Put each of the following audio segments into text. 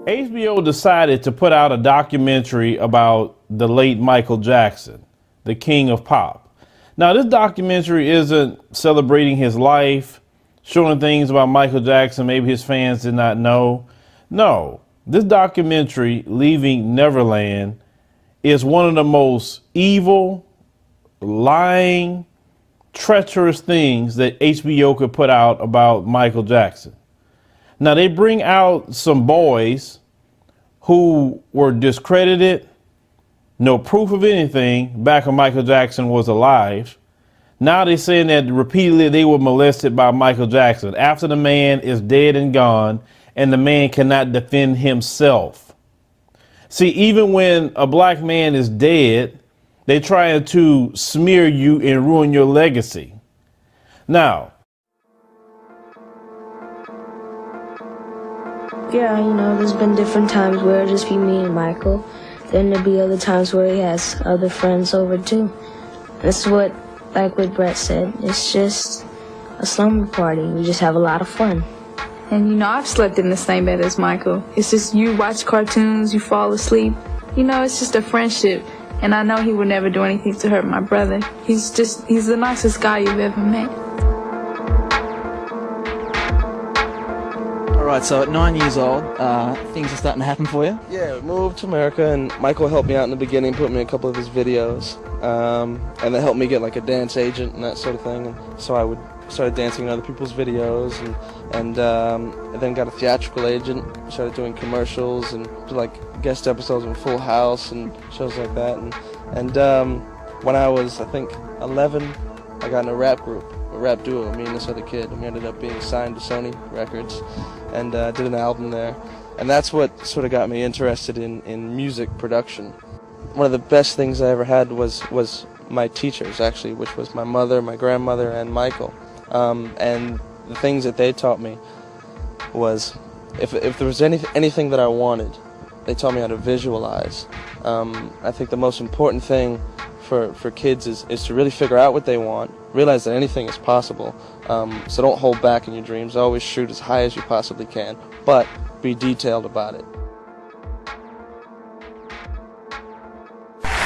HBO decided to put out a documentary about the late Michael Jackson, the king of pop. Now, this documentary isn't celebrating his life, showing things about Michael Jackson maybe his fans did not know. No, this documentary, Leaving Neverland, is one of the most evil, lying, treacherous things that HBO could put out about Michael Jackson. Now, they bring out some boys who were discredited, no proof of anything back when Michael Jackson was alive. Now they're saying that repeatedly they were molested by Michael Jackson after the man is dead and gone and the man cannot defend himself. See, even when a black man is dead, they're trying to smear you and ruin your legacy. Now, yeah, there's been different times where it'll just be me and Michael. Then there'll be other times where he has other friends over too. That's what, like what Brett said, it's just a slumber party. We just have a lot of fun. And I've slept in the same bed as Michael. It's just you watch cartoons, you fall asleep. It's just a friendship. And I know he would never do anything to hurt my brother. He's the nicest guy you've ever met. All right, so at 9 years old, things are starting to happen for you? Yeah, we moved to America, and Michael helped me out in the beginning, put me in a couple of his videos, and that helped me get like a dance agent and that sort of thing. And so I started dancing in other people's videos, and then got a theatrical agent, started doing commercials and like guest episodes in Full House and shows like that. And when I was, I think, 11, I got in a rap group, a rap duo, me and this other kid, and we ended up being signed to Sony Records and did an album there. And that's what sort of got me interested in music production. One of the best things I ever had was my teachers, actually, which was my mother, my grandmother, and Michael. And the things that they taught me was, if there was anything that I wanted, they taught me how to visualize. I think the most important thing for kids is to really figure out what they want, realize that anything is possible. So don't hold back in your dreams. Always shoot as high as you possibly can, but be detailed about it.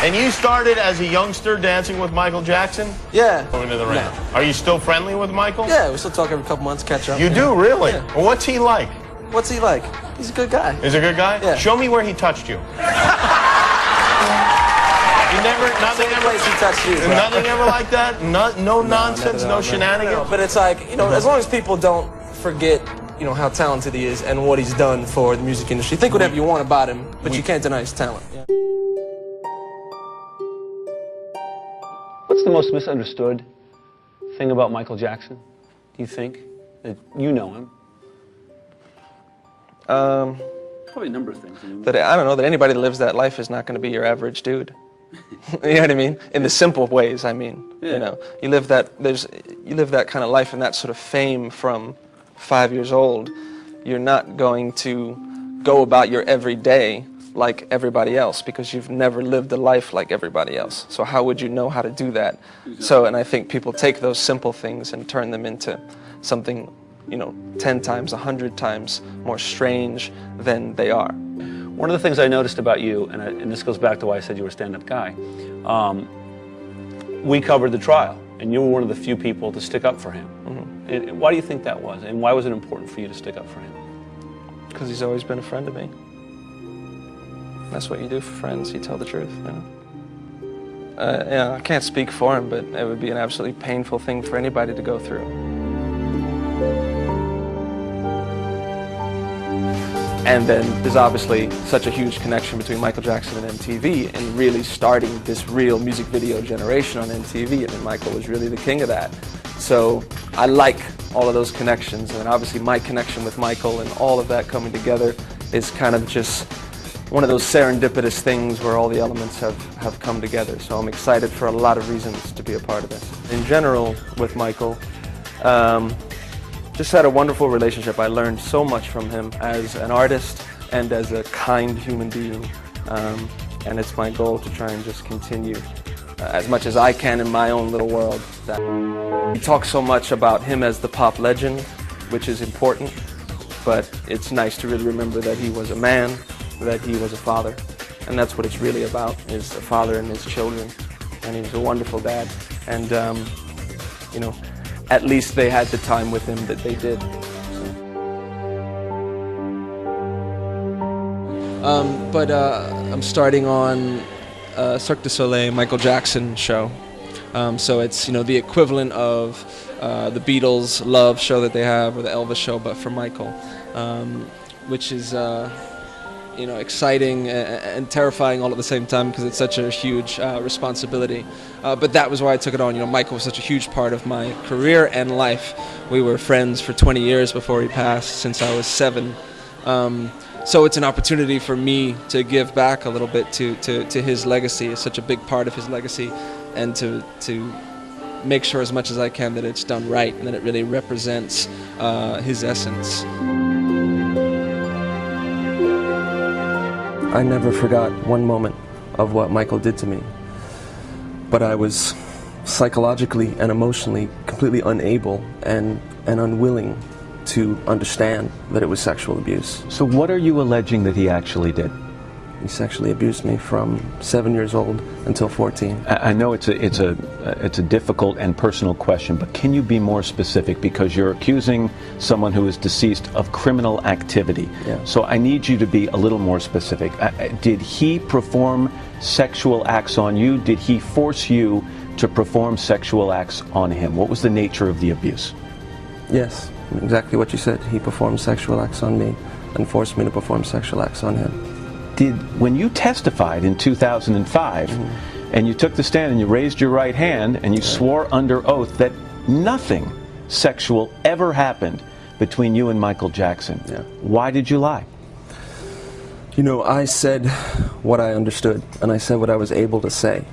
And you started as a youngster dancing with Michael Jackson? Yeah. Going to the ring. Yeah. Are you still friendly with Michael? Yeah, we still talk every couple months, catch up. You do, really? Yeah. Well, what's he like? What's he like? He's a good guy. He's a good guy? Yeah. Show me where he touched you. He touched you, bro. Nothing ever like that? No nonsense, no shenanigans? No, but it's like, as long as people don't forget, how talented he is and what he's done for the music industry. Think whatever you want about him, but you can't deny his talent. Yeah. What's the most misunderstood thing about Michael Jackson, do you think, that you know him? Probably a number of things. That I don't know, that anybody that lives that life is not going to be your average dude. You know what I mean? In the simple ways, I mean. Yeah. You live that kind of life and that sort of fame from 5 years old. You're not going to go about your everyday like everybody else because you've never lived a life like everybody else. So how would you know how to do that? Exactly. And I think people take those simple things and turn them into something, 10 times, 100 times more strange than they are. One of the things I noticed about you, and this goes back to why I said you were a stand-up guy, we covered the trial, and you were one of the few people to stick up for him. Mm-hmm. And why do you think that was? And why was it important for you to stick up for him? Because he's always been a friend to me. That's what you do for friends, you tell the truth. I can't speak for him, but it would be an absolutely painful thing for anybody to go through. And then there's obviously such a huge connection between Michael Jackson and MTV and really starting this real music video generation on MTV. I mean, Michael was really the king of that. So I like all of those connections, and obviously my connection with Michael and all of that coming together is kind of just one of those serendipitous things where all the elements have come together. So I'm excited for a lot of reasons to be a part of this. In general, with Michael, just had a wonderful relationship. I learned so much from him as an artist and as a kind human being. And it's my goal to try and just continue as much as I can in my own little world. We talk so much about him as the pop legend, which is important. but it's nice to really remember that he was a man, that he was a father, and that's what it's really about, is a father and his children. And he was a wonderful dad, and you know, at least they had the time with him that they did. But I'm starting on Cirque du Soleil, Michael Jackson show. So it's, you know, the equivalent of the Beatles' Love show that they have, or the Elvis show, but for Michael, which is you know, exciting and terrifying all at the same time, because it's such a huge responsibility. But that was why I took it on. You know, Michael was such a huge part of my career and life. We were friends for 20 years before he passed, since I was 7. So it's an opportunity for me to give back a little bit to his legacy. It's such a big part of his legacy, and to make sure as much as I can that it's done right and that it really represents his essence. I never forgot one moment of what Michael did to me, but I was psychologically and emotionally completely unable and unwilling to understand that it was sexual abuse. So what are you alleging that he actually did? He sexually abused me from 7 years old until 14. I know it's a difficult and personal question, but can you be more specific? Because you're accusing someone who is deceased of criminal activity. Yeah. So I need you to be a little more specific. Did he perform sexual acts on you? Did he force you to perform sexual acts on him? What was the nature of the abuse? Yes, exactly what you said. He performed sexual acts on me and forced me to perform sexual acts on him. When you testified in 2005, and you took the stand and you raised your right hand and you swore under oath that nothing sexual ever happened between you and Michael Jackson, why did you lie? You know, I said what I understood, and I said what I was able to say.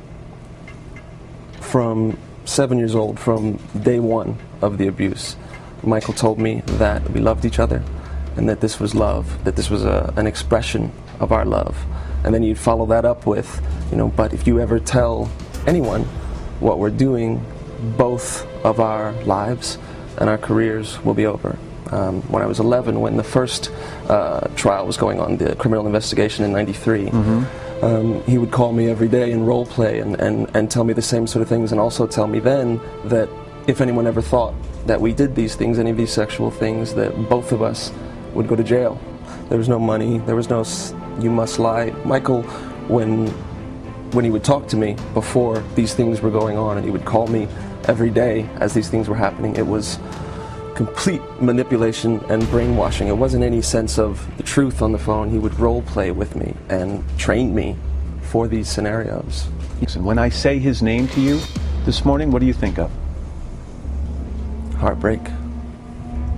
From 7 years old, from day one of the abuse, Michael told me that we loved each other, and that this was love, that this was an expression of our love. And then you'd follow that up with, you know, but if you ever tell anyone what we're doing, both of our lives and our careers will be over. When I was 11, when the first trial was going on, the criminal investigation in '93, he would call me every day and role play and tell me the same sort of things, and also tell me then that if anyone ever thought that we did these things, any of these sexual things, that both of us would go to jail. There was no money, there was no you must lie. Michael, when he would talk to me before these things were going on, and he would call me every day as these things were happening, it was complete manipulation and brainwashing. It wasn't any sense of the truth on the phone. He would role play with me and train me for these scenarios. When I say his name to you this morning, what do you think of? Heartbreak,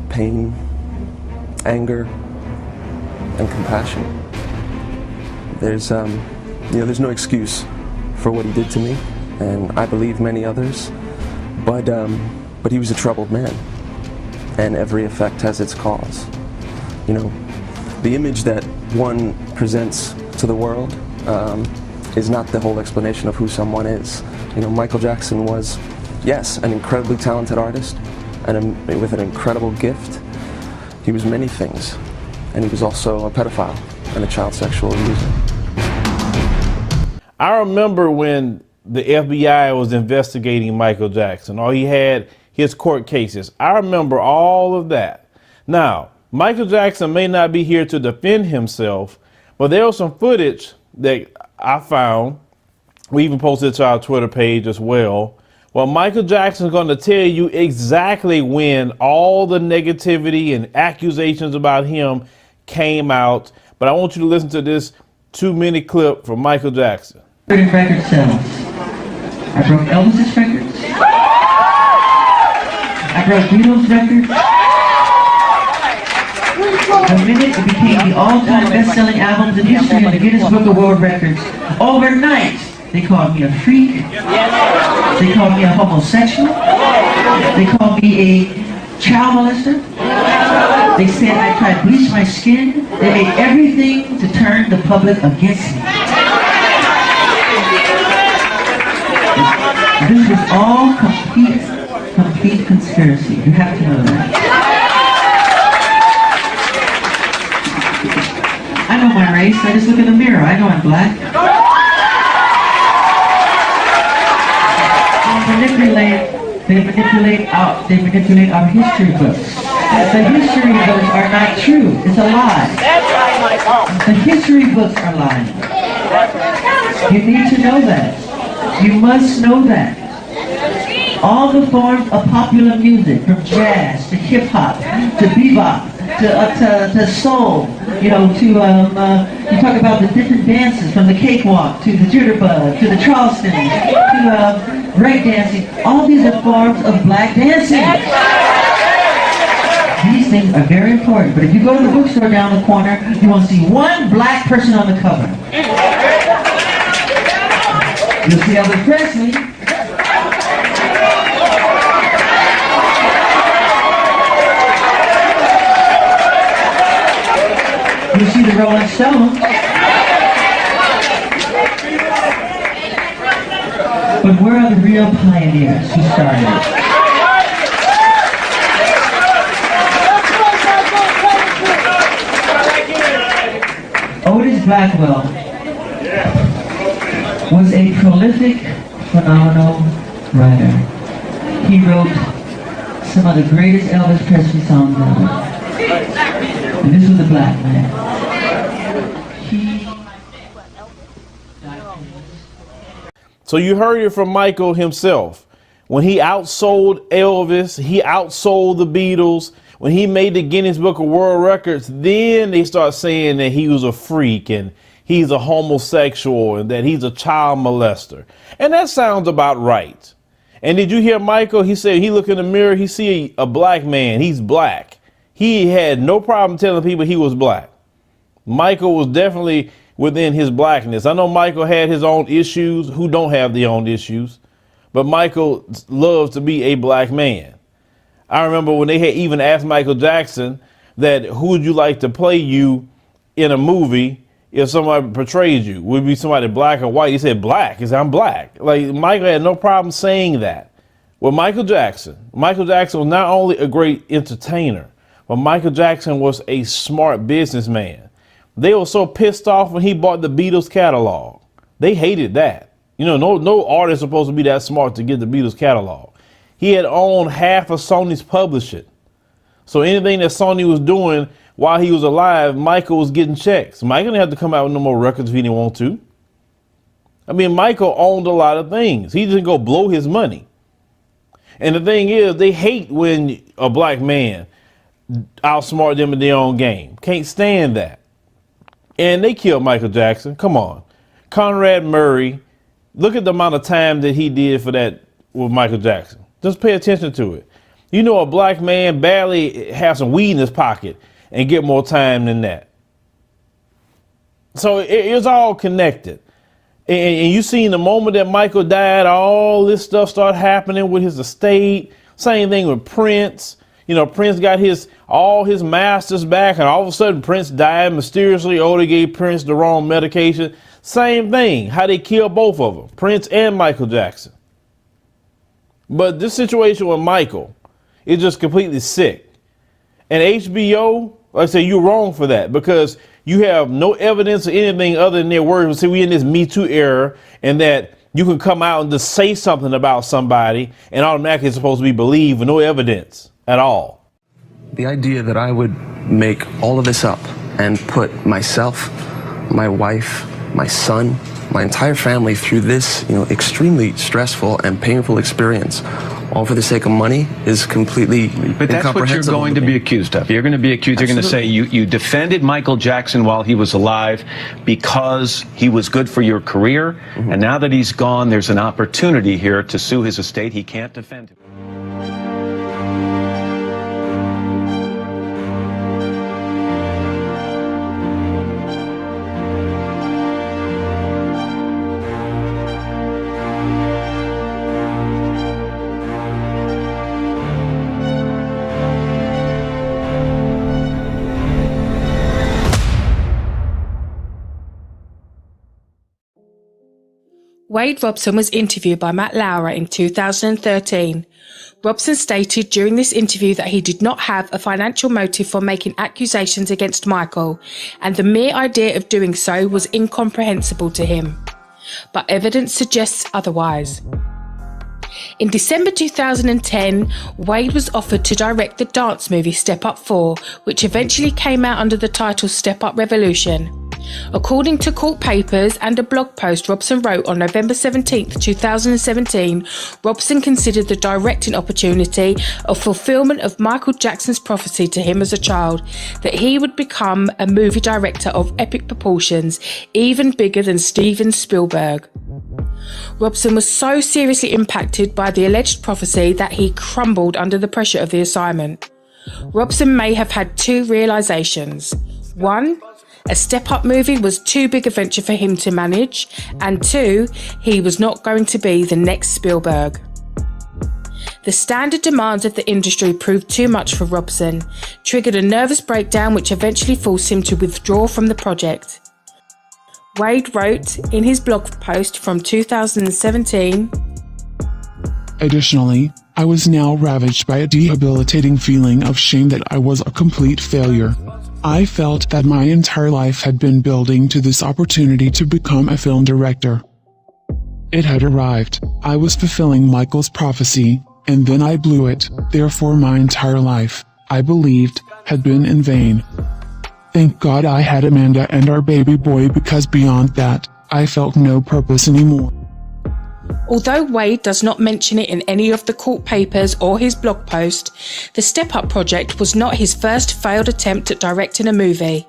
pain, anger, and compassion. There's there's no excuse for what he did to me, and I believe many others, but he was a troubled man, and every effect has its cause. You know, the image that one presents to the world is not the whole explanation of who someone is. You know, Michael Jackson was, yes, an incredibly talented artist, and with an incredible gift. He was many things, and he was also a pedophile and a child sexual abuser. I remember when the FBI was investigating Michael Jackson, or he had his court cases. I remember all of that. Now, Michael Jackson may not be here to defend himself, but there was some footage that I found. We even posted it to our Twitter page as well. Well, Michael Jackson is going to tell you exactly when all the negativity and accusations about him came out. But I want you to listen to this 2-minute clip from Michael Jackson. Record sales. I broke Elvis's records. I broke Beatles' records. The minute it became the all-time best-selling albums in history in the Guinness Book of World Records, overnight they called me a freak. They called me a homosexual. They called me a child molester. They said I tried to bleach my skin. They made everything to turn the public against me. This was all complete conspiracy. You have to know that. my race. I just look in the mirror. I know I'm black. They manipulate our history books. The history books are not true. It's a lie. The history books are lying. You need to know that. You must know that. All the forms of popular music, from jazz to hip hop to bebop to soul, you talk about the different dances, from the cakewalk to the jitterbug to the Charleston to break dancing. All these are forms of black dancing. These things are very important, but if you go to the bookstore down the corner, you won't see one black person on the cover. You'll see Elvis Presley. You'll see the Rolling Stones. But where are the real pioneers who started it? Otis Blackwell was a prolific, phenomenal writer. He wrote some of the greatest Elvis Presley songs ever. And this was a black man. So you heard it from Michael himself. When he outsold Elvis, he outsold the Beatles. When he made the Guinness Book of World Records, then they start saying that he was a freak and he's a homosexual and that he's a child molester. And that sounds about right. And did you hear Michael? He said he looked in the mirror, he see a black man, he's black. He had no problem telling people he was black. Michael was definitely within his blackness. I know Michael had his own issues. Who don't have their own issues? But Michael loves to be a black man. I remember when they had even asked Michael Jackson that who would you like to play you in a movie if somebody portrayed you? Would it be somebody black or white? He said black. He said, I'm black. Like, Michael had no problem saying that. Well, Michael Jackson was not only a great entertainer, but Michael Jackson was a smart businessman. They were so pissed off when he bought the Beatles catalog. They hated that. You know, no artist is supposed to be that smart to get the Beatles catalog. He had owned half of Sony's publishing. So anything that Sony was doing while he was alive, Michael was getting checks. Michael didn't have to come out with no more records if he didn't want to. I mean, Michael owned a lot of things. He didn't go blow his money. And the thing is, they hate when a black man outsmart them in their own game. Can't stand that. And they killed Michael Jackson. Come on. Conrad Murray, look at the amount of time that he did for that with Michael Jackson. Just pay attention to it. You know, a black man barely has some weed in his pocket and get more time than that. So it's all connected. And you seen the moment that Michael died, all this stuff started happening with his estate. Same thing with Prince. You know, Prince got all his masters back, and all of a sudden Prince died mysteriously. Oh, they gave Prince the wrong medication. Same thing, how they killed both of them, Prince and Michael Jackson. But this situation with Michael is just completely sick. And HBO, like I say, you're wrong for that, because you have no evidence of anything other than their words. See, we're in this Me Too era, and that you can come out and just say something about somebody and automatically it's supposed to be believed with no evidence at all. The idea that I would make all of this up and put myself, my wife, my son, my entire family through this, extremely stressful and painful experience, all for the sake of money, is completely incomprehensible. But that's what you're going to be accused of. You're going to be accused. Absolutely. You're going to say you defended Michael Jackson while he was alive because he was good for your career. Mm-hmm. And now that he's gone, there's an opportunity here to sue his estate. He can't defend him. Wade Robson was interviewed by Matt Lauer in 2013. Robson stated during this interview that he did not have a financial motive for making accusations against Michael, and the mere idea of doing so was incomprehensible to him. But evidence suggests otherwise. In December 2010, Wade was offered to direct the dance movie Step Up 4, which eventually came out under the title Step Up Revolution. According to court papers and a blog post Robson wrote on November 17, 2017, Robson considered the directing opportunity a fulfillment of Michael Jackson's prophecy to him as a child, that he would become a movie director of epic proportions, even bigger than Steven Spielberg. Robson was so seriously impacted by the alleged prophecy that he crumbled under the pressure of the assignment. Robson may have had two realizations. One, a step-up movie was too big a venture for him to manage, and two, he was not going to be the next Spielberg. The standard demands of the industry proved too much for Robson, triggered a nervous breakdown which eventually forced him to withdraw from the project. Wade wrote in his blog post from 2017, "Additionally, I was now ravaged by a debilitating feeling of shame that I was a complete failure. I felt that my entire life had been building to this opportunity to become a film director. It had arrived. I was fulfilling Michael's prophecy, and then I blew it. Therefore my entire life, I believed, had been in vain. Thank God I had Amanda and our baby boy, because beyond that, I felt no purpose anymore." Although Wade does not mention it in any of the court papers or his blog post, the Step Up project was not his first failed attempt at directing a movie.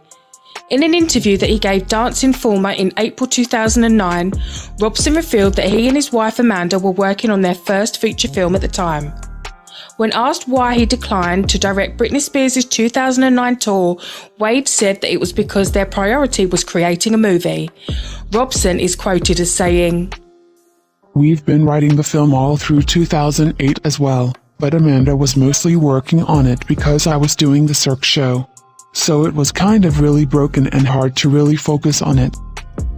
In an interview that he gave Dance Informer in April 2009, Robson revealed that he and his wife Amanda were working on their first feature film at the time. When asked why he declined to direct Britney Spears' 2009 tour, Wade said that it was because their priority was creating a movie. Robson is quoted as saying, "We've been writing the film all through 2008 as well, but Amanda was mostly working on it because I was doing the Cirque show. So it was kind of really broken and hard to really focus on it.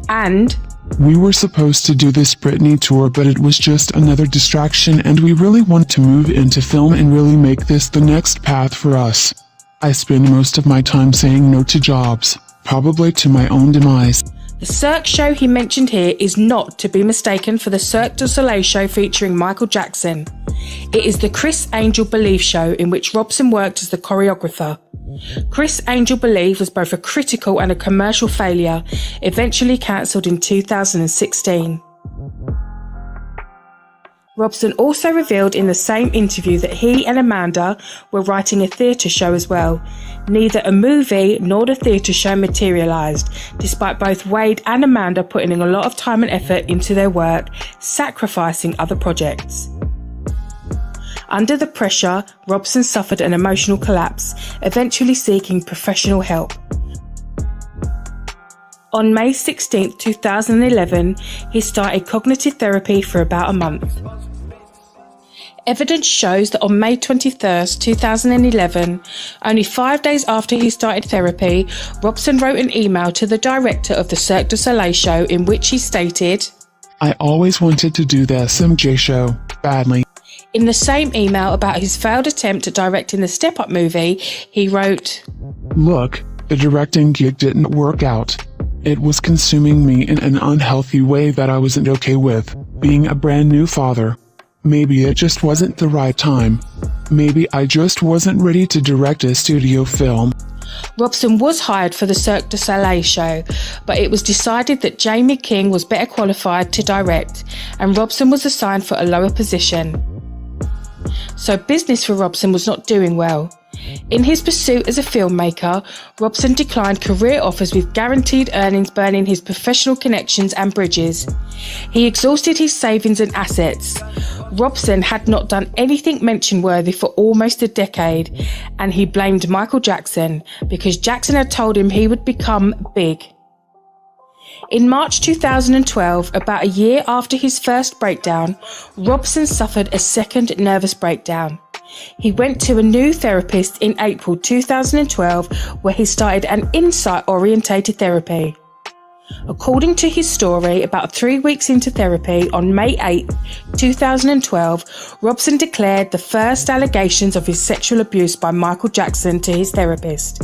And we were supposed to do this Britney tour, but it was just another distraction, and we really want to move into film and really make this the next path for us. I spend most of my time saying no to jobs, probably to my own demise." The Cirque show he mentioned here is not to be mistaken for the Cirque du Soleil show featuring Michael Jackson. It is the Chris Angel Believe show in which Robson worked as the choreographer. Chris Angel Believe was both a critical and a commercial failure, eventually cancelled in 2016. Robson also revealed in the same interview that he and Amanda were writing a theatre show as well. Neither a movie nor the theatre show materialised, despite both Wade and Amanda putting in a lot of time and effort into their work, sacrificing other projects. Under the pressure, Robson suffered an emotional collapse, eventually seeking professional help. On May 16, 2011, he started cognitive therapy for about a month. Evidence shows that on May 21, 2011, only 5 days after he started therapy, Robson wrote an email to the director of the Cirque du Soleil show in which he stated, "I always wanted to do the SMJ show, badly." In the same email about his failed attempt at directing the Step Up movie, he wrote, "Look, the directing gig didn't work out. It was consuming me in an unhealthy way that I wasn't okay with, being a brand new father. Maybe it just wasn't the right time. Maybe I just wasn't ready to direct a studio film." Robson was hired for the Cirque du Soleil show, but it was decided that Jamie King was better qualified to direct, and Robson was assigned for a lower position. So business for Robson was not doing well. In his pursuit as a filmmaker, Robson declined career offers with guaranteed earnings, burning his professional connections and bridges. He exhausted his savings and assets. Robson had not done anything mention-worthy for almost a decade, and he blamed Michael Jackson because Jackson had told him he would become big. In March 2012, about a year after his first breakdown, Robson suffered a second nervous breakdown. He went to a new therapist in April 2012 where he started an insight-orientated therapy. According to his story, about 3 weeks into therapy, on May 8, 2012, Robson declared the first allegations of his sexual abuse by Michael Jackson to his therapist.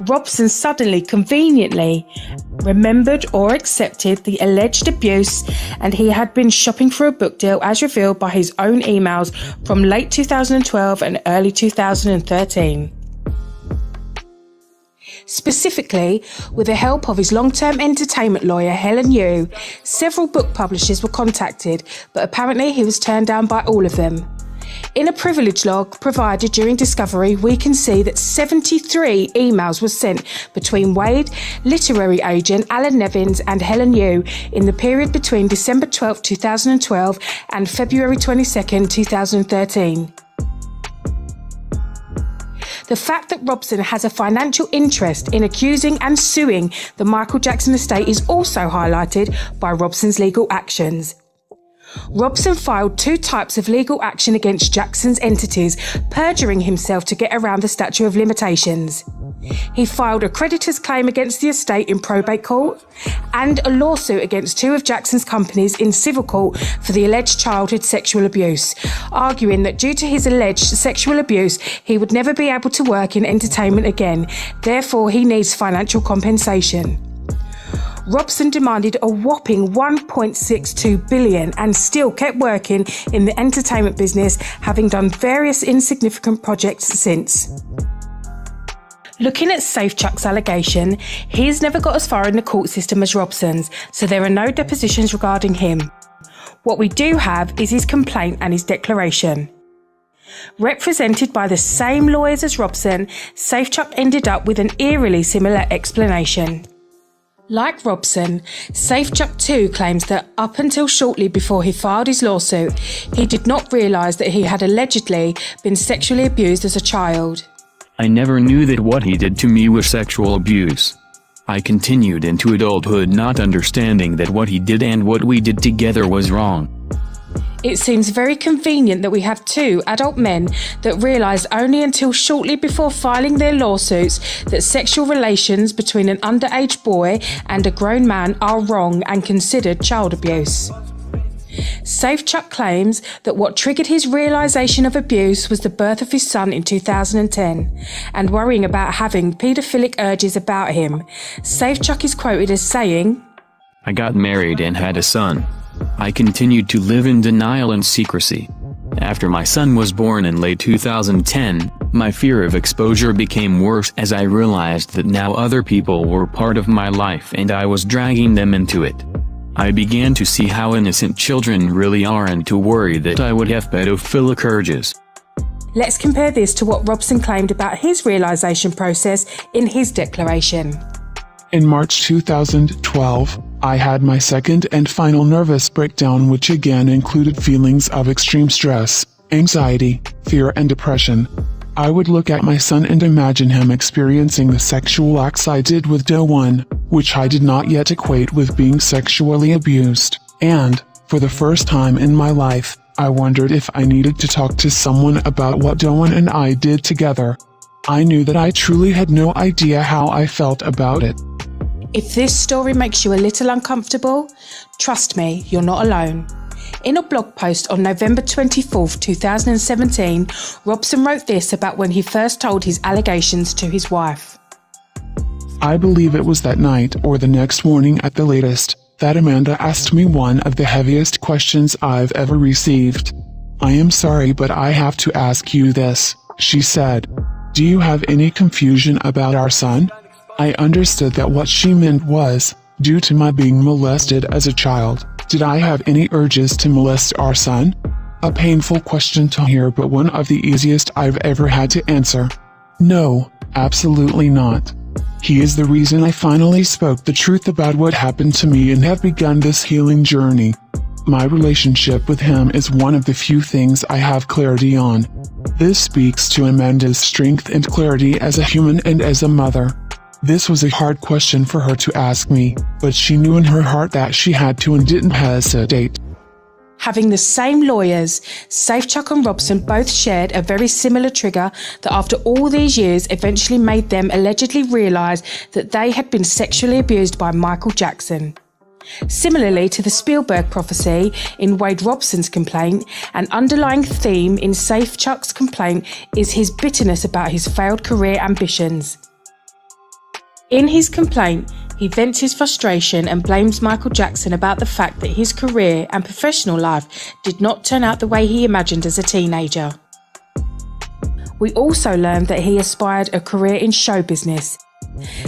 Robson suddenly, conveniently, remembered or accepted the alleged abuse, and he had been shopping for a book deal as revealed by his own emails from late 2012 and early 2013. Specifically, with the help of his long-term entertainment lawyer, Helen Yu, several book publishers were contacted, but apparently he was turned down by all of them. In a privilege log provided during discovery, we can see that 73 emails were sent between Wade, literary agent Alan Nevins, and Helen Yu in the period between December 12, 2012 and February 22, 2013. The fact that Robson has a financial interest in accusing and suing the Michael Jackson estate is also highlighted by Robson's legal actions. Robson filed 2 types of legal action against Jackson's entities, perjuring himself to get around the statute of limitations. He filed a creditor's claim against the estate in probate court and a lawsuit against 2 of Jackson's companies in civil court for the alleged childhood sexual abuse, arguing that due to his alleged sexual abuse, he would never be able to work in entertainment again. Therefore, he needs financial compensation. Robson demanded a whopping $1.62 billion and still kept working in the entertainment business, having done various insignificant projects since. Looking at Safe Chuck's allegation, he's never got as far in the court system as Robson's, so there are no depositions regarding him. What we do have is his complaint and his declaration. Represented by the same lawyers as Robson, Safe Chuck ended up with an eerily similar explanation. Like Robson, Safe Chuck too claims that up until shortly before he filed his lawsuit, he did not realise that he had allegedly been sexually abused as a child. I never knew that what he did to me was sexual abuse. I continued into adulthood not understanding that what he did and what we did together was wrong. It seems very convenient that we have 2 adult men that realised only until shortly before filing their lawsuits that sexual relations between an underage boy and a grown man are wrong and considered child abuse. Safe Chuck claims that what triggered his realisation of abuse was the birth of his son in 2010 and worrying about having paedophilic urges about him. Safe Chuck is quoted as saying, "I got married and had a son. I continued to live in denial and secrecy. After my son was born in late 2010, my fear of exposure became worse as I realized that now other people were part of my life and I was dragging them into it. I began to see how innocent children really are and to worry that I would have pedophilic urges." Let's compare this to what Robson claimed about his realisation process in his declaration. In March 2012, I had my second and final nervous breakdown, which again included feelings of extreme stress, anxiety, fear and depression. I would look at my son and imagine him experiencing the sexual acts I did with Doe 1, which I did not yet equate with being sexually abused. And, for the first time in my life, I wondered if I needed to talk to someone about what Doe 1 and I did together. I knew that I truly had no idea how I felt about it. If this story makes you a little uncomfortable, trust me, you're not alone. In a blog post on November 24, 2017, Robson wrote this about when he first told his allegations to his wife. I believe it was that night or the next morning at the latest that Amanda asked me one of the heaviest questions I've ever received. "I am sorry, but I have to ask you this," she said. "Do you have any confusion about our son?" I understood that what she meant was, due to my being molested as a child, did I have any urges to molest our son? A painful question to hear, but one of the easiest I've ever had to answer. No, absolutely not. He is the reason I finally spoke the truth about what happened to me and have begun this healing journey. My relationship with him is one of the few things I have clarity on. This speaks to Amanda's strength and clarity as a human and as a mother. This was a hard question for her to ask me, but she knew in her heart that she had to and didn't hesitate. Having the same lawyers, Safechuck and Robson both shared a very similar trigger that after all these years eventually made them allegedly realise that they had been sexually abused by Michael Jackson. Similarly to the Spielberg prophecy in Wade Robson's complaint, an underlying theme in Safechuck's complaint is his bitterness about his failed career ambitions. In his complaint, he vents his frustration and blames Michael Jackson about the fact that his career and professional life did not turn out the way he imagined as a teenager. We also learned that he aspired a career in show business.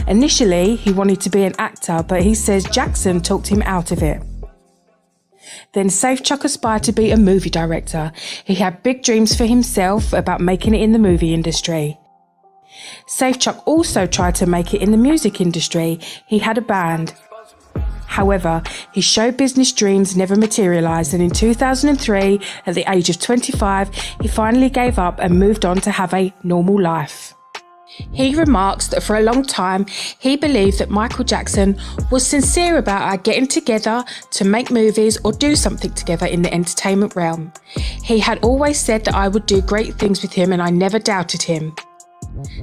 Initially, he wanted to be an actor, but he says Jackson talked him out of it. Then Safechuck aspired to be a movie director. He had big dreams for himself about making it in the movie industry. Safechuck also tried to make it in the music industry. He had a band. However, his show business dreams never materialised, and in 2003, at the age of 25, he finally gave up and moved on to have a normal life. He remarks that for a long time, he believed that Michael Jackson was sincere about our getting together to make movies or do something together in the entertainment realm. He had always said that I would do great things with him, and I never doubted him.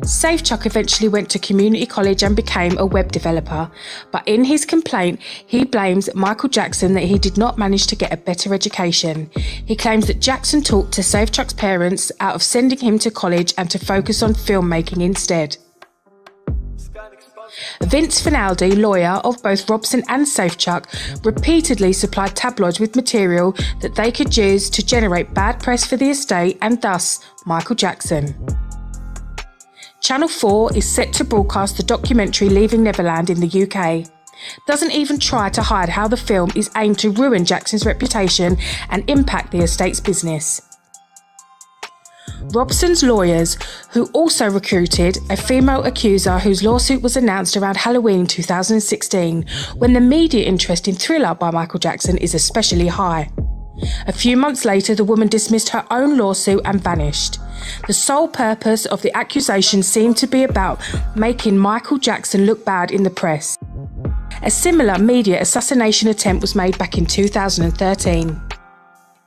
Safechuck eventually went to community college and became a web developer, but in his complaint, he blames Michael Jackson that he did not manage to get a better education. He claims that Jackson talked to Safechuck's parents out of sending him to college and to focus on filmmaking instead. Vince Finaldi, lawyer of both Robson and Safechuck, repeatedly supplied tabloids with material that they could use to generate bad press for the estate and thus Michael Jackson. Channel 4 is set to broadcast the documentary Leaving Neverland in the UK. Doesn't even try to hide how the film is aimed to ruin Jackson's reputation and impact the estate's business. Robson's lawyers, who also recruited a female accuser whose lawsuit was announced around Halloween 2016, when the media interest in Thriller by Michael Jackson is especially high. A few months later, the woman dismissed her own lawsuit and vanished. The sole purpose of the accusation seemed to be about making Michael Jackson look bad in the press. A similar media assassination attempt was made back in 2013.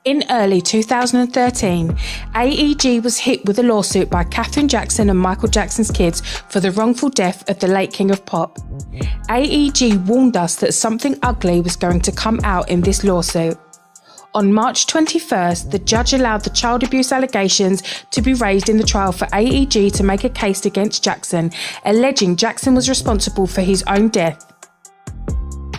In early 2013, AEG was hit with a lawsuit by Katherine Jackson and Michael Jackson's kids for the wrongful death of the late King of Pop. AEG warned us that something ugly was going to come out in this lawsuit. On March 21st, the judge allowed the child abuse allegations to be raised in the trial for AEG to make a case against Jackson, alleging Jackson was responsible for his own death.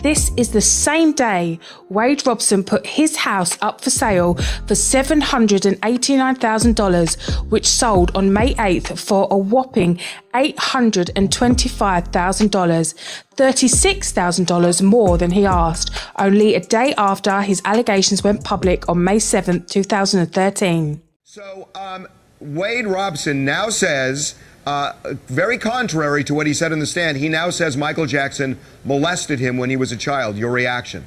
This is the same day Wade Robson put his house up for sale for $789,000, which sold on May 8th for a whopping $825,000, $36,000 more than he asked, only a day after his allegations went public on May 7th, 2013. So, Wade Robson now says, very contrary to what he said in the stand, he now says Michael Jackson molested him when he was a child. Your reaction?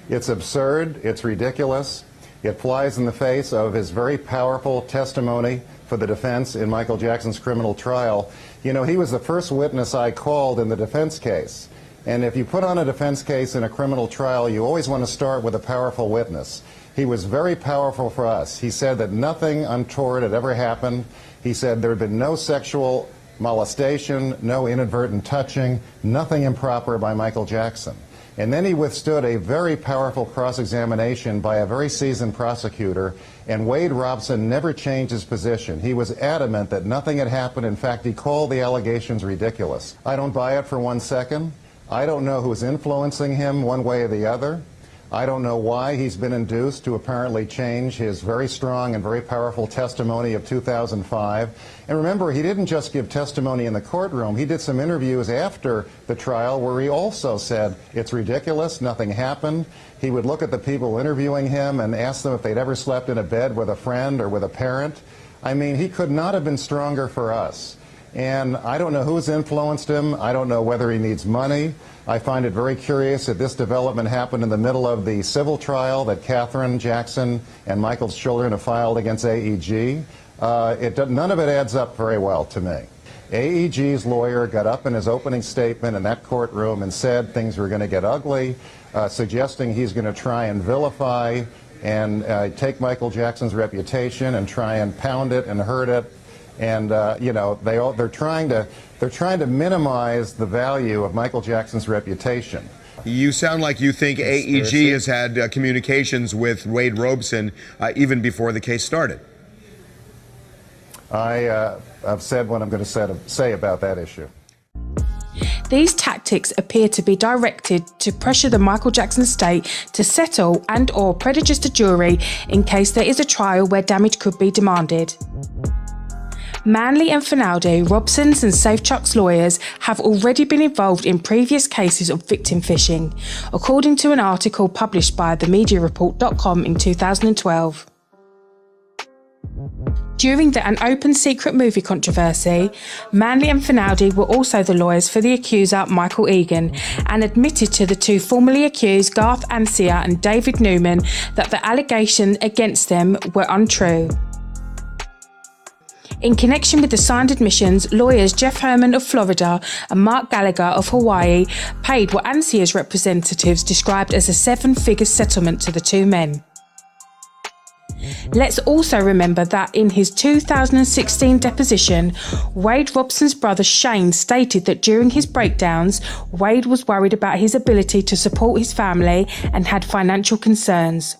It's absurd. It's ridiculous. It flies in the face of his very powerful testimony for the defense in Michael Jackson's criminal trial. You know, he was the first witness I called in the defense case. And if you put on a defense case in a criminal trial, you always want to start with a powerful witness. He was very powerful for us. He said that nothing untoward had ever happened. He said there had been no sexual molestation, no inadvertent touching, nothing improper by Michael Jackson. And then he withstood a very powerful cross-examination by a very seasoned prosecutor, and Wade Robson never changed his position. He was adamant that nothing had happened. In fact, he called the allegations ridiculous. I don't buy it for 1 second. I don't know who's influencing him one way or the other. I don't know why he's been induced to apparently change his very strong and very powerful testimony of 2005. And remember, he didn't just give testimony in the courtroom. He did some interviews after the trial where he also said it's ridiculous, nothing happened. He would look at the people interviewing him and ask them if they'd ever slept in a bed with a friend or with a parent. I mean, he could not have been stronger for us. And I don't know who's influenced him. I don't know whether he needs money. I find it very curious that this development happened in the middle of the civil trial that Katherine Jackson and Michael's children have filed against AEG. None of it adds up very well to me. AEG's lawyer got up in his opening statement in that courtroom and said things were going to get ugly, suggesting he's going to try and vilify and take Michael Jackson's reputation and try and pound it and hurt it. And you know, they're trying to minimize the value of Michael Jackson's reputation. You sound like you think AEG has had communications with Wade Robson even before the case started. I've said what I'm going to say about that issue. These tactics appear to be directed to pressure the Michael Jackson estate to settle and/or prejudice the jury in case there is a trial where damage could be demanded. Manley and Finaldi, Robson's and Safechuck's lawyers, have already been involved in previous cases of victim phishing, according to an article published by themediareport.com in 2012. During the An Open Secret movie controversy, Manley and Finaldi were also the lawyers for the accuser Michael Egan and admitted to the two formerly accused Garth Ancia and David Newman that the allegations against them were untrue. In connection with the signed admissions, lawyers Jeff Herman of Florida and Mark Gallagher of Hawaii paid what Ancia's representatives described as a seven-figure settlement to the two men. Let's also remember that in his 2016 deposition, Wade Robson's brother Shane stated that during his breakdowns, Wade was worried about his ability to support his family and had financial concerns.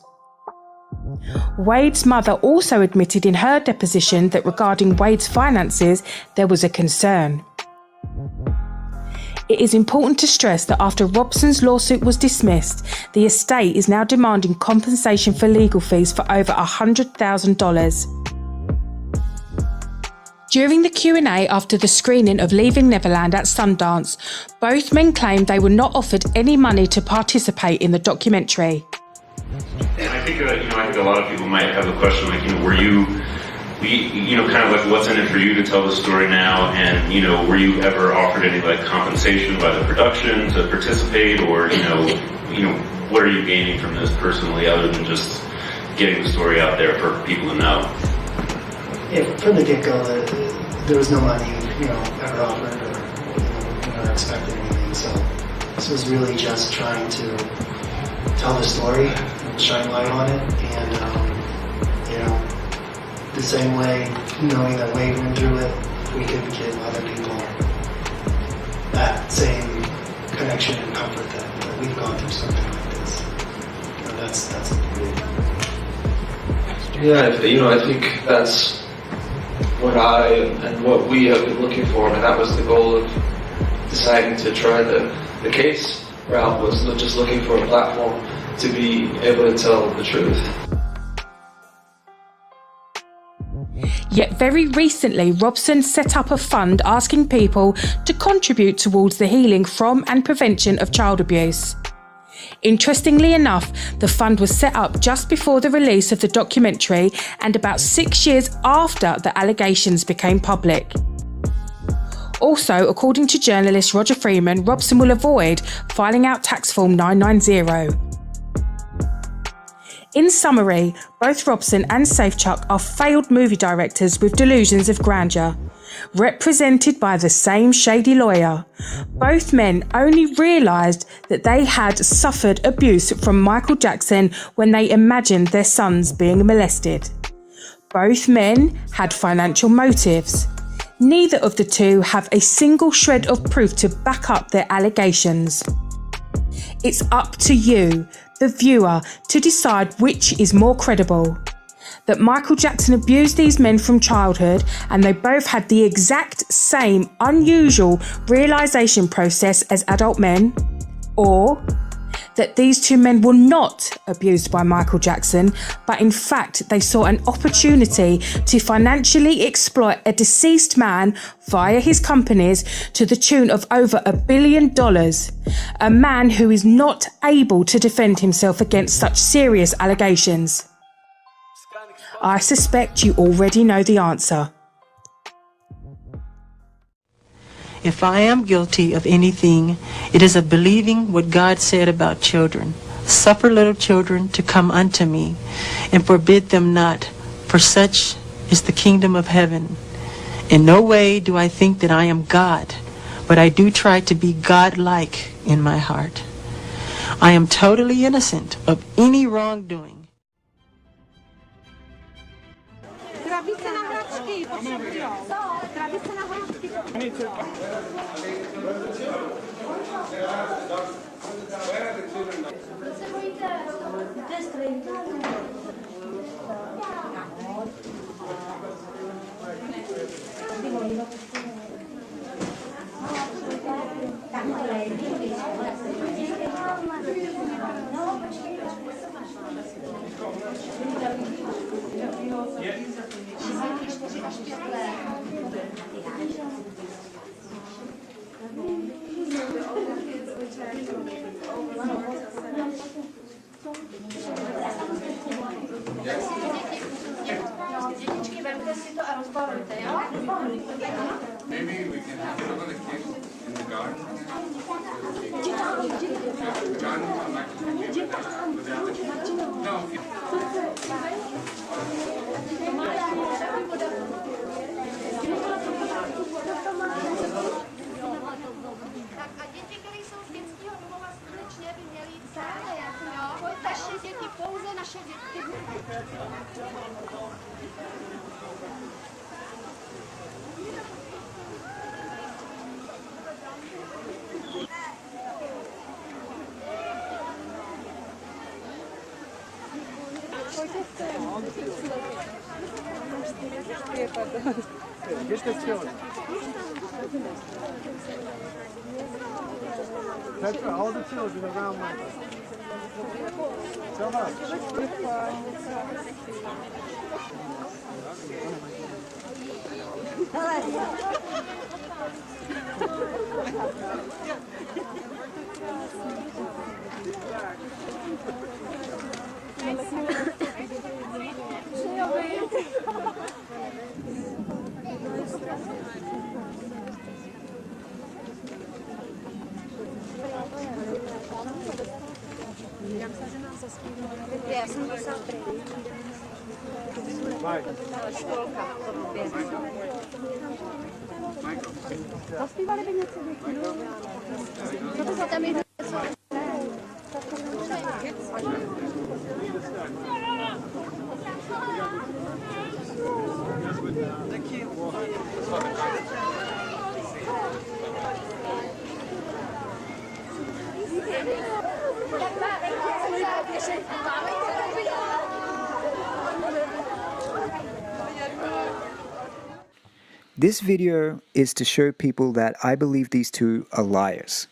Wade's mother also admitted in her deposition that regarding Wade's finances, there was a concern. It is important to stress that after Robson's lawsuit was dismissed, the estate is now demanding compensation for legal fees for over $100,000. During the Q&A after the screening of Leaving Neverland at Sundance, both men claimed they were not offered any money to participate in the documentary. And I think I think a lot of people might have the question, like, were you kind of like, what's in it for you to tell the story now? And, were you ever offered any like compensation by the production to participate, or, what are you gaining from this personally other than just getting the story out there for people to know? Yeah, from the get-go, there was no money, ever offered, or, we never expected anything. So this was really just trying to tell the story and shine light on it, and the same way, knowing that Wade went through it, we could give other people that same connection and comfort that we've gone through something like this. That's the big. Yeah, I think that's what I and what we have been looking for, and that was the goal of deciding to try the case route, was just looking for a platform to be able to tell the truth. Yet very recently, Robson set up a fund asking people to contribute towards the healing from and prevention of child abuse. Interestingly enough, the fund was set up just before the release of the documentary and about 6 years after the allegations became public. Also, according to journalist Roger Freeman, Robson will avoid filing out tax form 990. In summary, both Robson and Safechuck are failed movie directors with delusions of grandeur, represented by the same shady lawyer. Both men only realised that they had suffered abuse from Michael Jackson when they imagined their sons being molested. Both men had financial motives. Neither of the two have a single shred of proof to back up their allegations. It's up to you, the viewer, to decide which is more credible. That Michael Jackson abused these men from childhood and they both had the exact same unusual realisation process as adult men, or that these two men were not abused by Michael Jackson, but in fact they saw an opportunity to financially exploit a deceased man via his companies to the tune of over $1 billion, a man who is not able to defend himself against such serious allegations. I suspect you already know the answer. If I am guilty of anything, it is of believing what God said about children. Suffer little children to come unto me, and forbid them not, for such is the kingdom of heaven. In no way do I think that I am God, but I do try to be God-like in my heart. I am totally innocent of any wrongdoing. Maybe we can have some of the kids in the garden. A děti, které jsou z dětského domova, skutečně by měly jít sále, jo? Naše děti, pouze naše děti. Petra, all the children around Michael. So much. Já jsem musela prý. Školka. Zaspívali by něco děti? Co to za tam je něco? This video is to show people that I believe these two are liars.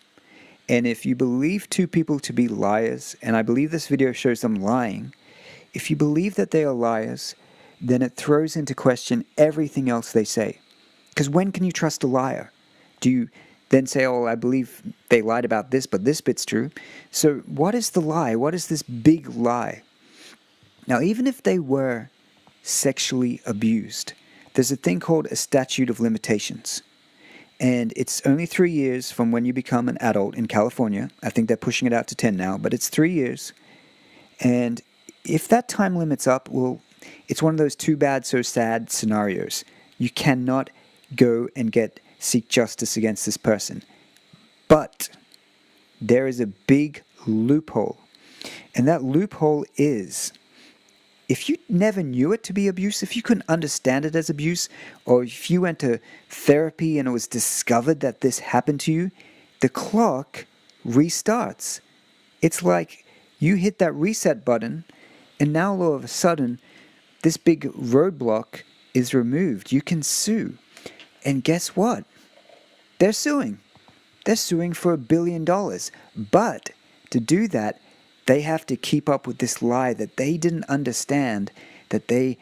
And if you believe two people to be liars, and I believe this video shows them lying, if you believe that they are liars, then it throws into question everything else they say. Because when can you trust a liar? Do you then say, oh, I believe they lied about this, but this bit's true? So what is the lie? What is this big lie? Now, even if they were sexually abused, there's a thing called a statute of limitations. And it's only 3 years from when you become an adult in California. I think they're pushing it out to 10 now, but it's 3 years. And if that time limit's up, well, it's one of those too bad, so sad scenarios. You cannot go and seek justice against this person. But there is a big loophole. And that loophole is, if you never knew it to be abuse, if you couldn't understand it as abuse, or if you went to therapy and it was discovered that this happened to you, the clock restarts. It's like you hit that reset button, and now all of a sudden, this big roadblock is removed. You can sue. And guess what? They're suing. They're suing for $1 billion. But to do that, they have to keep up with this lie that they didn't understand that they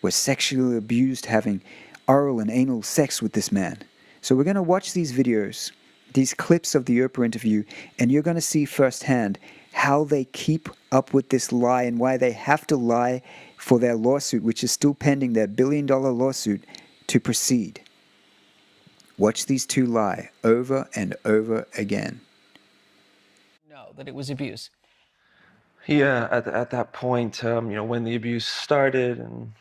were sexually abused, having oral and anal sex with this man. So we're going to watch these videos, these clips of the Oprah interview, and you're going to see firsthand how they keep up with this lie and why they have to lie for their lawsuit, which is still pending, their $1 billion lawsuit, to proceed. Watch these two lie over and over again. Know that it was abuse. Yeah, at that point, when the abuse started, and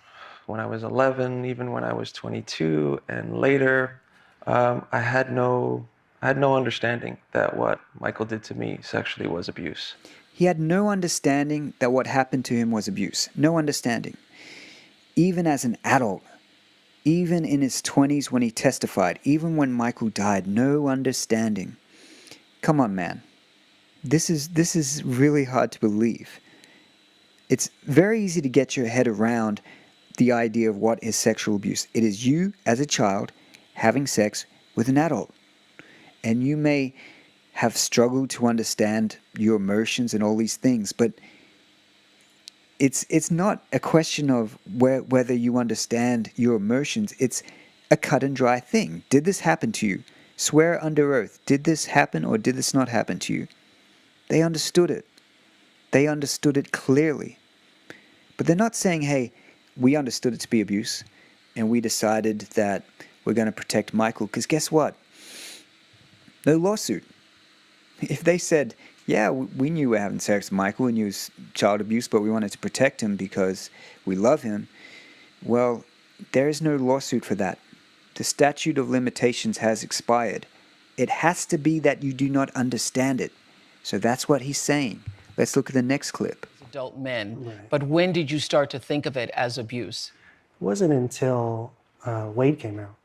when I was 11, even when I was 22, and later, I had no understanding that what Michael did to me sexually was abuse. He had no understanding that what happened to him was abuse. No understanding. Even as an adult, Even in his 20s when he testified, even when Michael died, no understanding. Come on, man. This is really hard to believe. It's very easy to get your head around the idea of what is sexual abuse. It is you, as a child, having sex with an adult. And you may have struggled to understand your emotions and all these things, but it's not a question of whether you understand your emotions. It's a cut and dry thing. Did this happen to you? Swear under oath. Did this happen or did this not happen to you? They understood it. They understood it clearly. But they're not saying, hey, we understood it to be abuse and we decided that we're going to protect Michael. Because guess what? No lawsuit. If they said, yeah, we knew we were having sex with Michael and he was child abuse, but we wanted to protect him because we love him, well, there is no lawsuit for that. The statute of limitations has expired. It has to be that you do not understand it. So that's what he's saying. Let's look at the next clip. Adult men. But when did you start to think of it as abuse? It wasn't until Wade came out.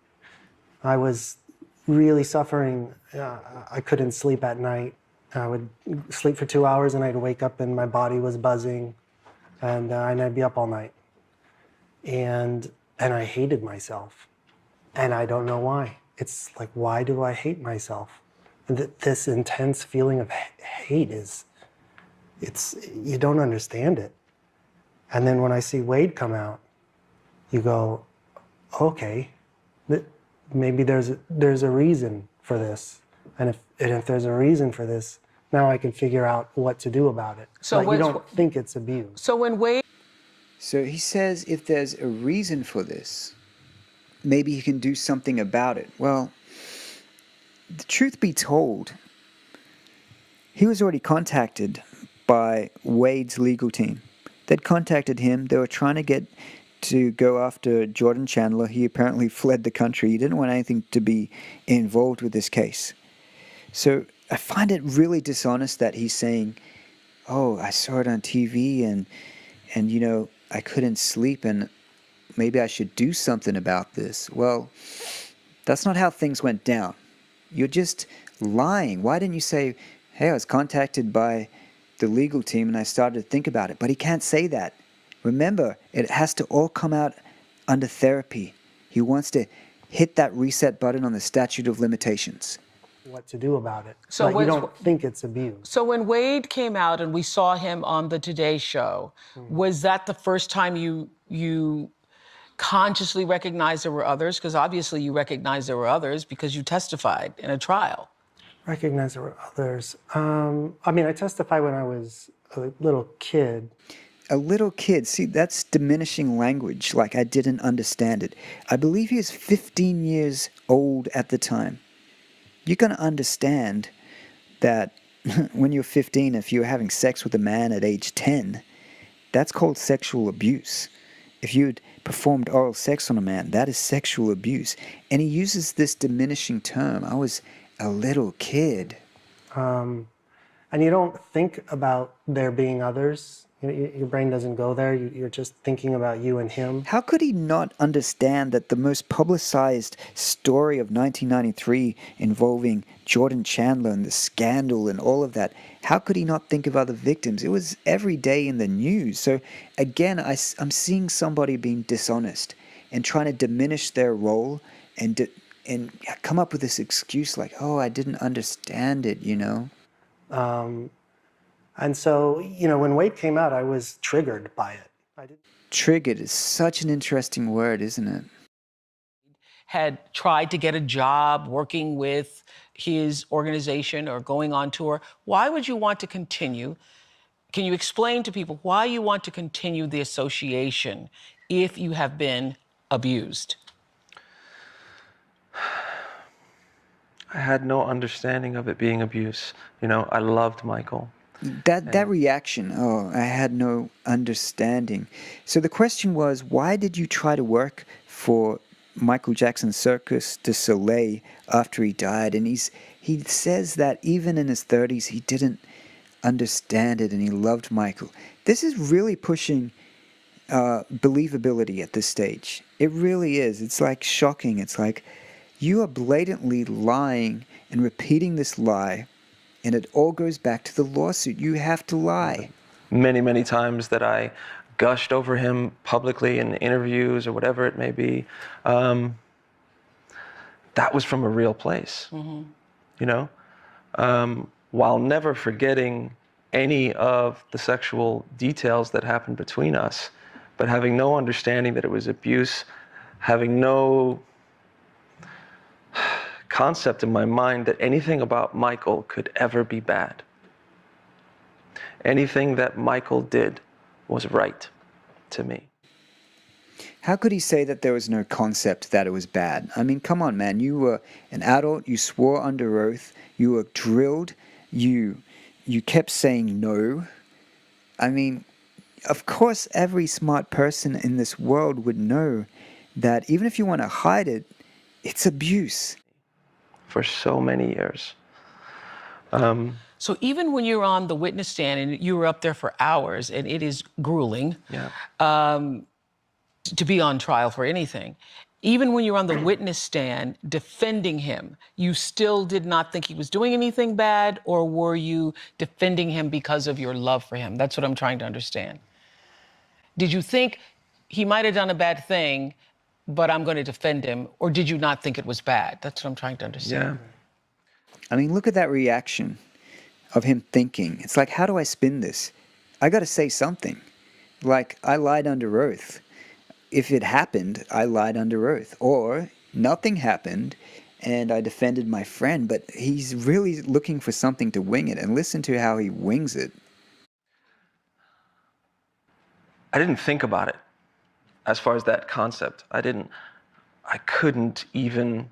I was really suffering. I couldn't sleep at night. I would sleep for 2 hours and I'd wake up and my body was buzzing, and I'd be up all night. And I hated myself. And I don't know why. It's like, why do I hate myself? This intense feeling of hate you don't understand it. And then when I see Wade come out, you go, okay, maybe there's a reason for this. And if there's a reason for this, now I can figure out what to do about it. So you don't think it's abuse. So when Wade... So he says if there's a reason for this, maybe he can do something about it. Well, the truth be told, he was already contacted by Wade's legal team. They'd contacted him. They were trying to get to go after Jordan Chandler. He apparently fled the country. He didn't want anything to be involved with this case. So I find it really dishonest that he's saying, oh, I saw it on TV and you know, I couldn't sleep and maybe I should do something about this. Well, that's not how things went down. You're just lying. Why didn't you say, hey, I was contacted by the legal team and I started to think about it? But he can't say that. Remember, it has to all come out under therapy. He wants to hit that reset button on the statute of limitations. What to do about it. So you don't think it's abuse. So when Wade came out and we saw him on the Today Show, was that the first time you consciously recognized there were others? Because obviously you recognized there were others because you testified in a trial. Recognize there were others. I mean, I testified when I was a little kid. A little kid, see, that's diminishing language, like I didn't understand it. I believe he was 15 years old at the time. You're going to understand that when you're 15, if you're having sex with a man at age 10, that's called sexual abuse. If you'd performed oral sex on a man, that is sexual abuse. And he uses this diminishing term. I was a little kid. And you don't think about there being others. Your brain doesn't go there. You're just thinking about you and him. How could he not understand that the most publicized story of 1993 involving Jordan Chandler and the scandal and all of that, how could he not think of other victims? It was every day in the news. So again, I'm seeing somebody being dishonest and trying to diminish their role and come up with this excuse like, oh, I didn't understand it, you know? And so, you know, when Wade came out, I was triggered by it. Triggered is such an interesting word, isn't it? Had tried to get a job working with his organization or going on tour. Why would you want to continue? Can you explain to people why you want to continue the association if you have been abused? I had no understanding of it being abuse. You know, I loved Michael. That reaction, oh, I had no understanding. So the question was, why did you try to work for Michael Jackson's Circus du Soleil after he died? And he says that even in his 30s, he didn't understand it and he loved Michael. This is really pushing believability at this stage. It really is. It's like shocking. It's like you are blatantly lying and repeating this lie, and it all goes back to the lawsuit. You have to lie. Many, many times that I gushed over him publicly in interviews or whatever it may be, that was from a real place, you know? While never forgetting any of the sexual details that happened between us, but having no understanding that it was abuse, having no concept in my mind that anything about Michael could ever be bad. Anything that Michael did was right to me. How could he say that there was no concept that it was bad? I mean, come on, man. You were an adult. You swore under oath. You were drilled. You kept saying no. I mean, of course, every smart person in this world would know that even if you want to hide it, it's abuse. For so many years. So even when you're on the witness stand and you were up there for hours, and it is grueling to be on trial for anything, even when you're on the witness stand defending him, you still did not think he was doing anything bad, or were you defending him because of your love for him? That's what I'm trying to understand. Did you think he might have done a bad thing, but I'm going to defend him, or did you not think it was bad? That's what I'm trying to understand. I mean, look at that reaction of him thinking. It's like, how do I spin this? I got to say something. Like, I lied under oath. If it happened, I lied under oath. Or nothing happened and I defended my friend, but he's really looking for something to wing it. And listen to how he wings it. I didn't think about it as far as that concept. I couldn't even,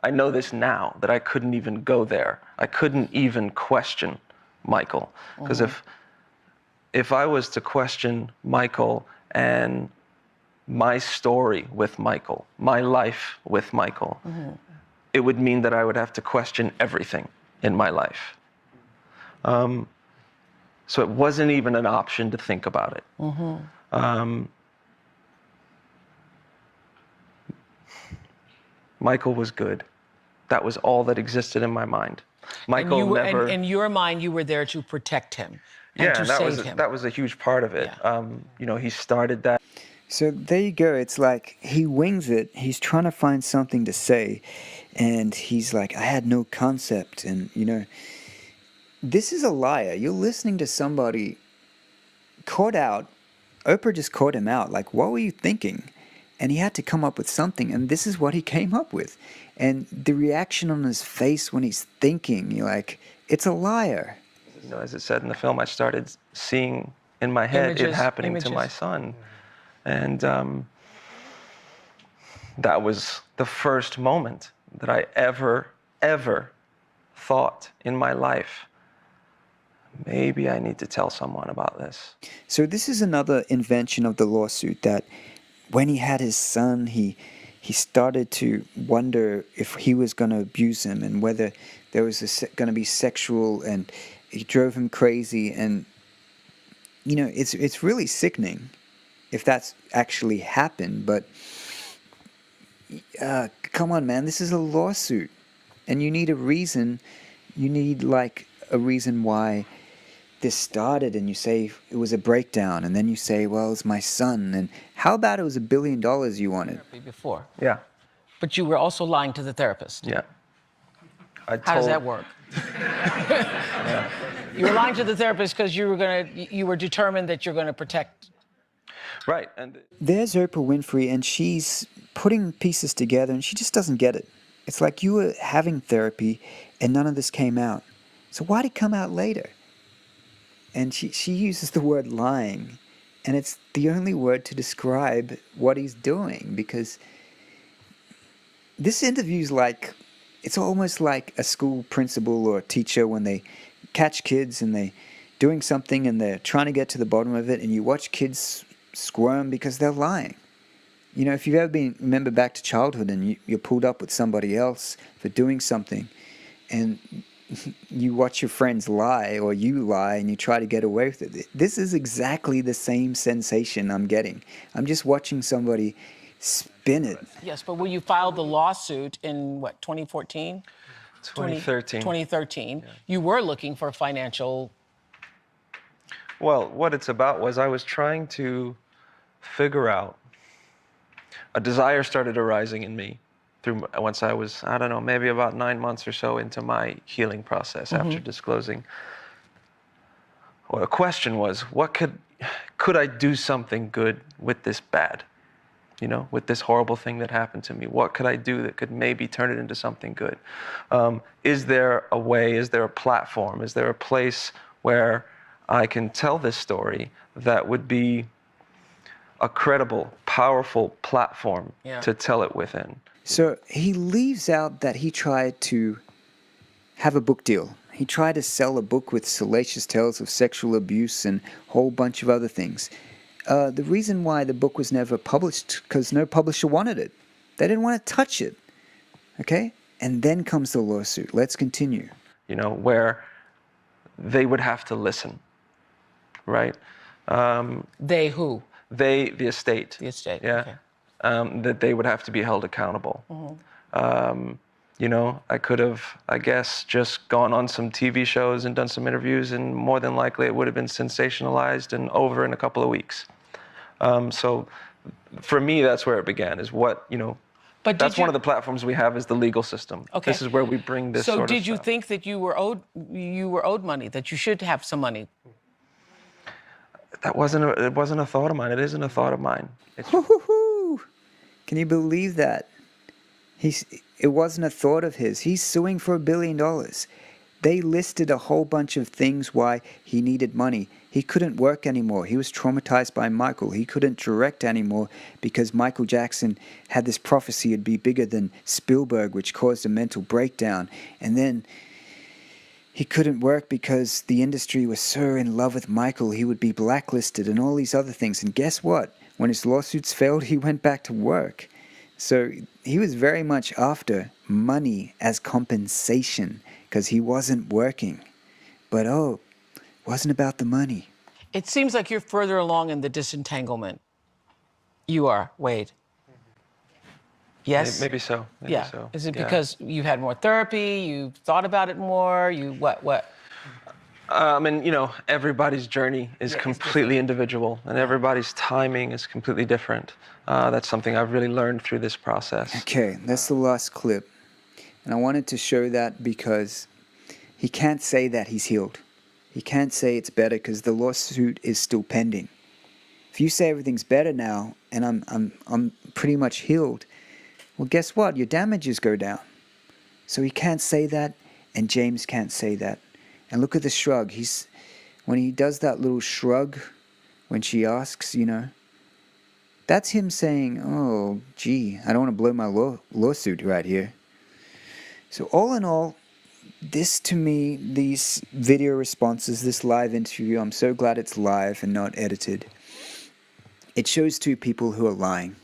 I know this now, that I couldn't even go there. I couldn't even question Michael. Because if I was to question Michael and my story with Michael, my life with Michael, it would mean that I would have to question everything in my life. So it wasn't even an option to think about it. Michael was good. That was all that existed in my mind. Michael never. In your mind, you were there to protect him and to save him. That was a huge part of it. You know, he started that. So there you go. It's like he wings it. He's trying to find something to say. And he's like, I had no concept. And, you know, this is a liar. You're listening to somebody caught out. Oprah just caught him out. Like, what were you thinking? And he had to come up with something. And this is what he came up with. And the reaction on his face when he's thinking, you're like, it's a liar. You know, as it said in the film, I started seeing in my head it happening to my son. And that was the first moment that I ever thought in my life, maybe I need to tell someone about this. So this is another invention of the lawsuit, that when he had his son, he started to wonder if he was going to abuse him and whether there was going to be sexual, and it drove him crazy. And, you know, it's really sickening if that's actually happened. But come on, man, this is a lawsuit. And you need a reason. You need, like, a reason why this started, and you say it was a breakdown, and then you say, well, it's my son. And how about it was $1 billion you wanted? Before. Yeah. But you were also lying to the therapist. Yeah. How does that work? You were lying to the therapist because you were determined that you're going to protect. Right. And there's Oprah Winfrey, and she's putting pieces together, and she just doesn't get it. It's like you were having therapy, and none of this came out. So why'd it come out later? And she uses the word lying, and it's the only word to describe what he's doing, because this interview's like, it's almost like a school principal or a teacher when they catch kids and they doing something and they're trying to get to the bottom of it, and you watch kids squirm because they're lying. You know, if you've ever remember back to childhood and you're pulled up with somebody else for doing something, and you watch your friends lie or you lie and you try to get away with it. This is exactly the same sensation I'm getting. I'm just watching somebody spin it. Yes, but when you filed the lawsuit in what, 2014? 2013. 2013. You were looking for financial. Well, what it's about was I was trying to figure out, a desire started arising in me once I was, I don't know, maybe about 9 months or so into my healing process after disclosing. Well, the question was, what could I do something good with this bad? You know, with this horrible thing that happened to me, what could I do that could maybe turn it into something good? Is there a way, is there a platform, is there a place where I can tell this story that would be a credible, powerful platform to tell it within? So he leaves out that he tried to have a book deal. He tried to sell a book with salacious tales of sexual abuse and a whole bunch of other things. The reason why the book was never published, because no publisher wanted it. They didn't want to touch it. Okay? And then comes the lawsuit. Let's continue. You know, where they would have to listen, right? They who? They, the estate. The estate, yeah. okay. That they would have to be held accountable. You know, I could have, I guess, just gone on some TV shows and done some interviews, and more than likely it would have been sensationalized and over in a couple of weeks. So for me, that's where it began, is what, you know, but that's one of the platforms we have, is the legal system. Okay. This is where we bring this so sort of did you stuff. think that you were owed money, that you should have some money? That it wasn't a thought of mine. It isn't a thought of mine. Can you believe that? It wasn't a thought of his. He's suing for $1 billion. They listed a whole bunch of things why he needed money. He couldn't work anymore. He was traumatized by Michael. He couldn't direct anymore because Michael Jackson had this prophecy it'd be bigger than Spielberg, which caused a mental breakdown. And then he couldn't work because the industry was so in love with Michael, he would be blacklisted and all these other things. And guess what? When his lawsuits failed, he went back to work. So he was very much after money as compensation because he wasn't working. But it wasn't about the money. It seems like you're further along in the disentanglement. You are, Wade. Yes? Maybe so. Maybe so. Is it because you had more therapy, you thought about it more, what? And, you know, everybody's journey is completely individual, and everybody's timing is completely different. That's something I've really learned through this process. Okay, that's the last clip. And I wanted to show that because he can't say that he's healed. He can't say it's better because the lawsuit is still pending. If you say everything's better now and I'm pretty much healed, well, guess what? Your damages go down. So he can't say that, and James can't say that. And look at the shrug. When he does that little shrug, when she asks, you know, that's him saying, oh, gee, I don't want to blow my lawsuit right here. So all in all, this to me, these video responses, this live interview, I'm so glad it's live and not edited. It shows two people who are lying.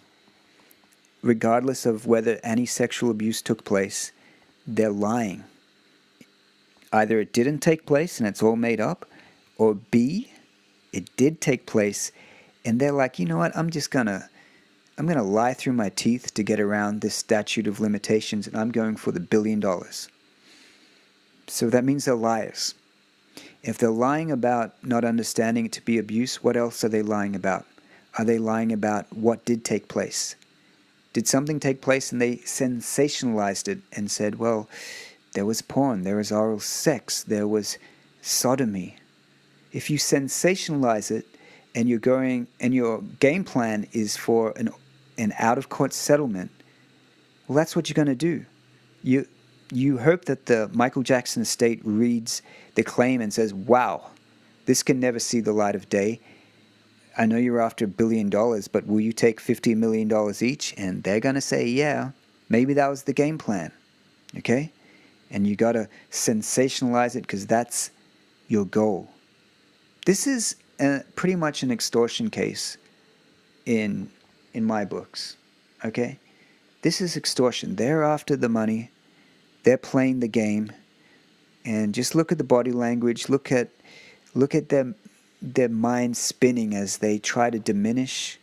Regardless of whether any sexual abuse took place, they're lying. Either it didn't take place and it's all made up, or B, it did take place and they're like, you know what, I'm gonna lie through my teeth to get around this statute of limitations, and I'm going for the $1 billion. So that means they're liars. If they're lying about not understanding it to be abuse, what else are they lying about? Are they lying about what did take place? Did something take place and they sensationalized it and said, well, there was porn, there was oral sex, there was sodomy. If you sensationalize it and you're going and your game plan is for an out-of-court settlement, well, that's what you're going to do. You hope that the Michael Jackson estate reads the claim and says, wow, this can never see the light of day. I know you're after $1 billion, but will you take $50 million each? And they're going to say, yeah, maybe that was the game plan. Okay? And you got to sensationalize it because that's your goal. This is pretty much an extortion case in my books. Okay? This is extortion. They're after the money. They're playing the game. And just look at the body language. Look at their minds spinning as they try to diminish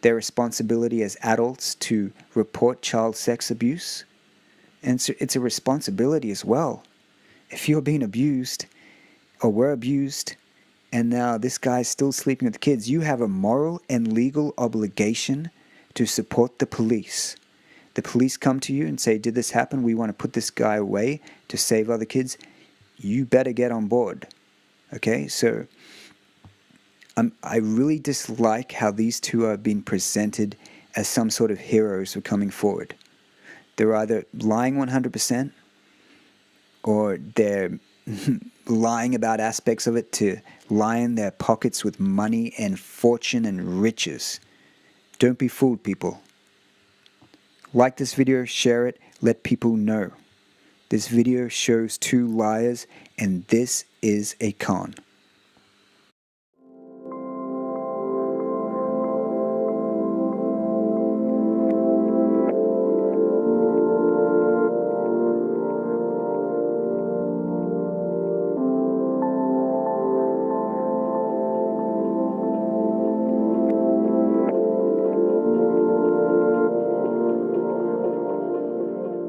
their responsibility as adults to report child sex abuse. And it's a responsibility as well. If you're being abused or were abused, and now this guy's still sleeping with the kids, you have a moral and legal obligation to support the police. The police come to you and say, did this happen? We want to put this guy away to save other kids. You better get on board. Okay, so I really dislike how these two are being presented as some sort of heroes for coming forward. They're either lying 100% or they're lying about aspects of it to line their pockets with money and fortune and riches. Don't be fooled, people. Like this video, share it, let people know. This video shows two liars, and this is a con.